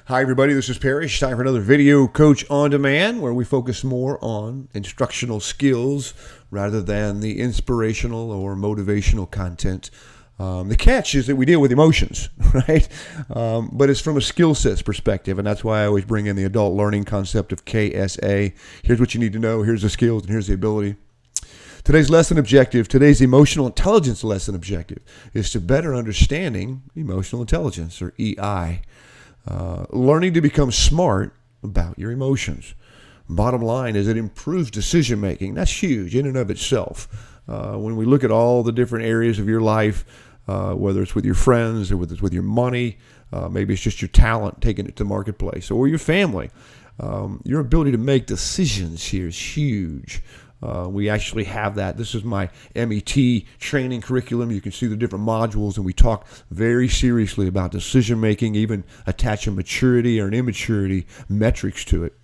Hi everybody, this is Parrish. Time for another Video Coach on Demand where we focus more on instructional skills rather than the inspirational or motivational content. The catch is that we deal with emotions, right? But it's from a skill sets perspective, and that's why I always bring in the adult learning concept of KSA. Here's what you need to know, here's the skills, and here's the ability. Today's lesson objective, today's emotional intelligence lesson objective is to better understanding emotional intelligence, or EI. Learning to become smart about your emotions. Bottom line is it improves decision making. That's huge in and of itself. When we look at all the different areas of your life, whether it's with your friends or whether it's with your money, maybe it's just your talent taking it to the marketplace, or your family, your ability to make decisions here is huge. We actually have that. This is my MET training curriculum. You can see the different modules, and we talk very seriously about decision making, even attach a maturity or an immaturity metrics to it.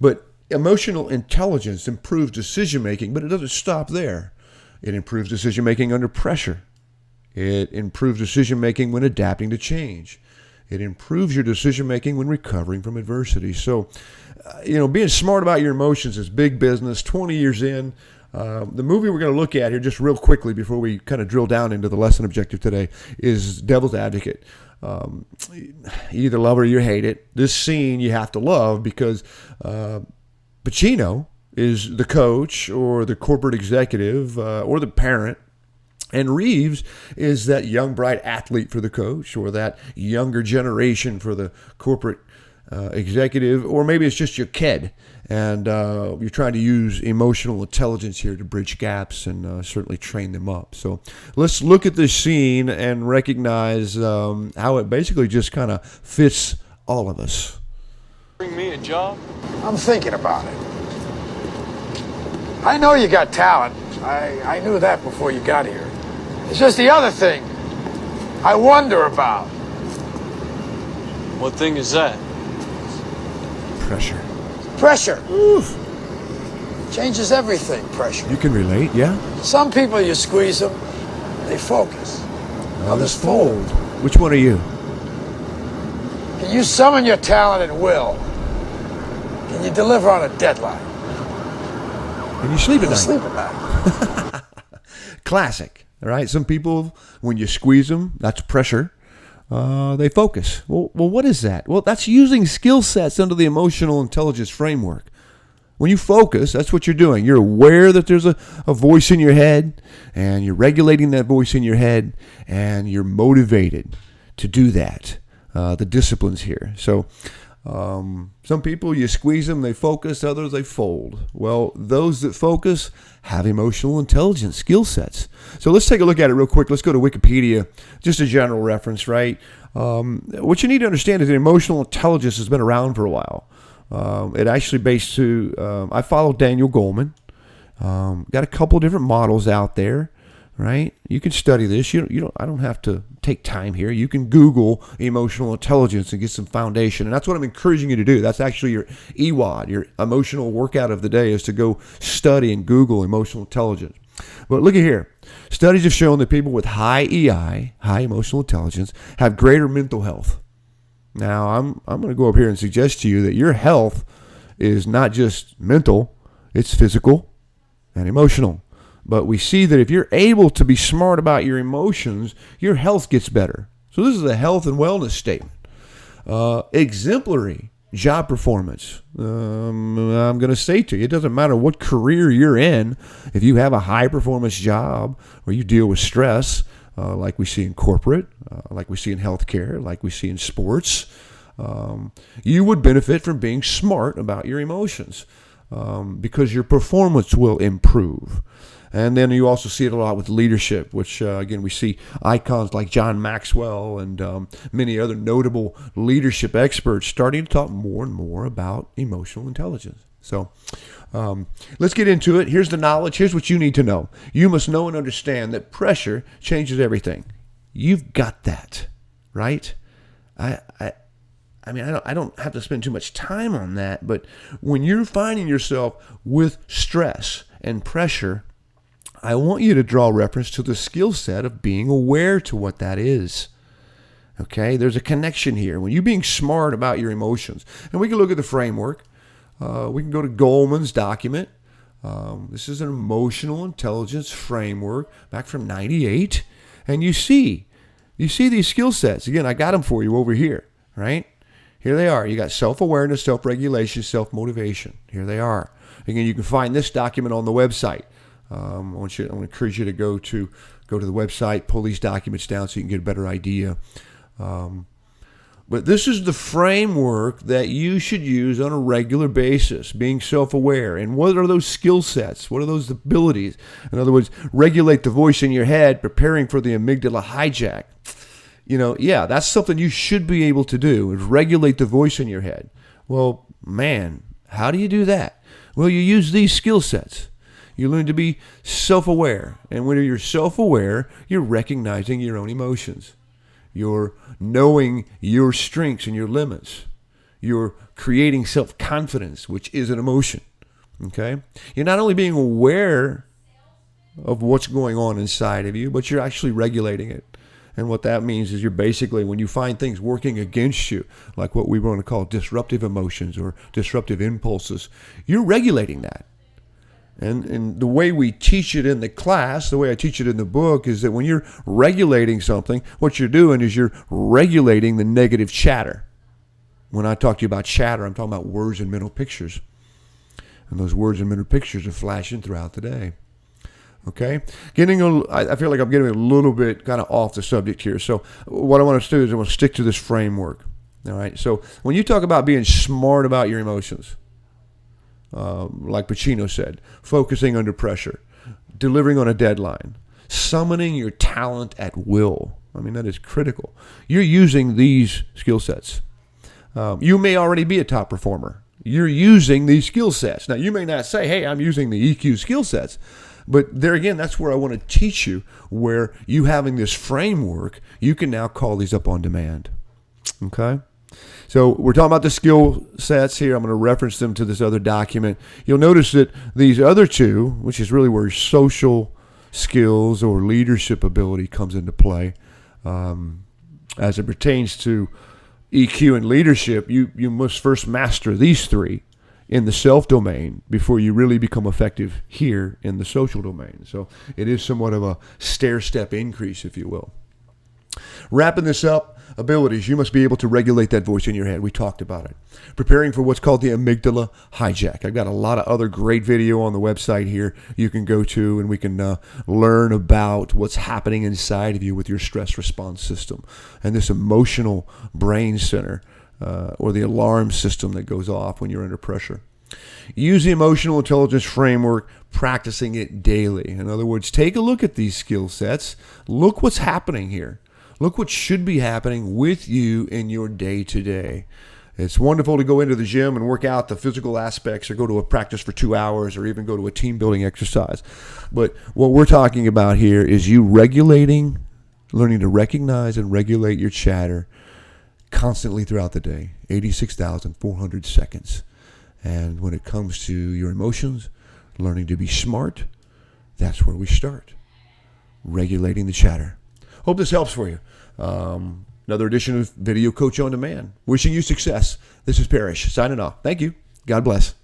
But emotional intelligence improves decision making, but it doesn't stop there. It improves decision making under pressure. It improves decision making when adapting to change. It improves your decision making when recovering from adversity. So, being smart about your emotions is big business. 20 years in, the movie we're going to look at here just real quickly before we kind of drill down into the lesson objective today is Devil's Advocate. You either love it or you hate it. This scene you have to love because Pacino is the coach or the corporate executive or the parent. And Reeves is that young, bright athlete for the coach, or that younger generation for the corporate executive, or maybe it's just your kid, and you're trying to use emotional intelligence here to bridge gaps and certainly train them up. So let's look at this scene and recognize how it basically just kind of fits all of us. Bring me a job? I'm thinking about it. I know you got talent. I knew that before you got here. It's just the other thing I wonder about. What thing is that? Pressure. Pressure. Oof. Changes everything, pressure. You can relate, yeah? Some people, you squeeze them, they focus. Others fold. Which one are you? Can you summon your talent at will? Can you deliver on a deadline? Can you sleep at Can you night? sleep at night? Classic. All right. Some people, when you squeeze them, that's pressure. They focus. Well, what is that? Well, that's using skill sets under the emotional intelligence framework. When you focus, that's what you're doing. You're aware that there's a voice in your head, and you're regulating that voice in your head, and you're motivated to do that. The disciplines here. So some people, you squeeze them, they focus. Others, they fold. Well, those that focus have emotional intelligence skill sets. So let's take a look at it real quick. Let's go to Wikipedia, just a general reference, right? What you need to understand is that emotional intelligence has been around for a while. It actually based to, I follow Daniel Goleman. Got a couple different models out there, right? You can study this. I don't have to take time here. You can Google emotional intelligence and get some foundation. And that's what I'm encouraging you to do. That's actually your EWOD, your emotional workout of the day, is to go study and Google emotional intelligence. But look at here. Studies have shown that people with high EI, high emotional intelligence, have greater mental health. Now, I'm going to go up here and suggest to you that your health is not just mental, it's physical and emotional. But we see that if you're able to be smart about your emotions, your health gets better. So this is a health and wellness statement. Exemplary job performance. I'm going to say to you, it doesn't matter what career you're in. If you have a high performance job or you deal with stress, like we see in corporate, like we see in healthcare, like we see in sports, you would benefit from being smart about your emotions because your performance will improve. And then you also see it a lot with leadership, which, again, we see icons like John Maxwell and many other notable leadership experts starting to talk more and more about emotional intelligence. So let's get into it. Here's the knowledge. Here's what you need to know. You must know and understand that pressure changes everything. You've got that, right? I don't have to spend too much time on that, but when you're finding yourself with stress and pressure, I want you to draw reference to the skill set of being aware to what that is. Okay, there's a connection here. When you're being smart about your emotions, and we can look at the framework. We can go to Goleman's document. This is an emotional intelligence framework back from '98, and you see these skill sets. Again, I got them for you over here, right? Here they are. You got self-awareness, self-regulation, self-motivation. Here they are. Again, you can find this document on the website. I want to encourage you to go to the website, pull these documents down so you can get a better idea. But this is the framework that you should use on a regular basis, being self-aware. And what are those skill sets? What are those abilities? In other words, regulate the voice in your head, preparing for the amygdala hijack. That's something you should be able to do, is regulate the voice in your head. Well, man, how do you do that? Well, you use these skill sets. You learn to be self-aware. And when you're self-aware, you're recognizing your own emotions. You're knowing your strengths and your limits. You're creating self-confidence, which is an emotion. Okay? You're not only being aware of what's going on inside of you, but you're actually regulating it. And what that means is you're basically, when you find things working against you, like what we want to call disruptive emotions or disruptive impulses, you're regulating that. And the way we teach it in the class, the way I teach it in the book, is that when you're regulating something, what you're doing is you're regulating the negative chatter. When I talk to you about chatter, I'm talking about words and mental pictures. And those words and mental pictures are flashing throughout the day. Okay? I feel like I'm getting a little bit kind of off the subject here. So what I want to do is I want to stick to this framework. All right? So when you talk about being smart about your emotions, like Pacino said, focusing under pressure, delivering on a deadline, summoning your talent at will. I mean, that is critical. You're using these skill sets. You may already be a top performer. You're using these skill sets. Now, you may not say, hey, I'm using the EQ skill sets. But there again, that's where I want to teach you, where you having this framework, you can now call these up on demand. Okay? So we're talking about the skill sets here. I'm going to reference them to this other document. You'll notice that these other two, which is really where social skills or leadership ability comes into play, as it pertains to EQ and leadership, you must first master these three in the self domain before you really become effective here in the social domain. So it is somewhat of a stair-step increase, if you will. Wrapping this up, abilities. You must be able to regulate that voice in your head. We talked about it. Preparing for what's called the amygdala hijack. I've got a lot of other great video on the website here you can go to, and we can learn about what's happening inside of you with your stress response system and this emotional brain center, or the alarm system that goes off when you're under pressure. Use the emotional intelligence framework, practicing it daily. In other words, take a look at these skill sets. Look what's happening here. Look what should be happening with you in your day-to-day. It's wonderful to go into the gym and work out the physical aspects, or go to a practice for 2 hours, or even go to a team-building exercise. But what we're talking about here is you regulating, learning to recognize and regulate your chatter constantly throughout the day, 86,400 seconds. And when it comes to your emotions, learning to be smart, that's where we start. Regulating the chatter. Hope this helps for you. Another edition of Video Coach on Demand. Wishing you success. This is Parrish signing off. Thank you. God bless.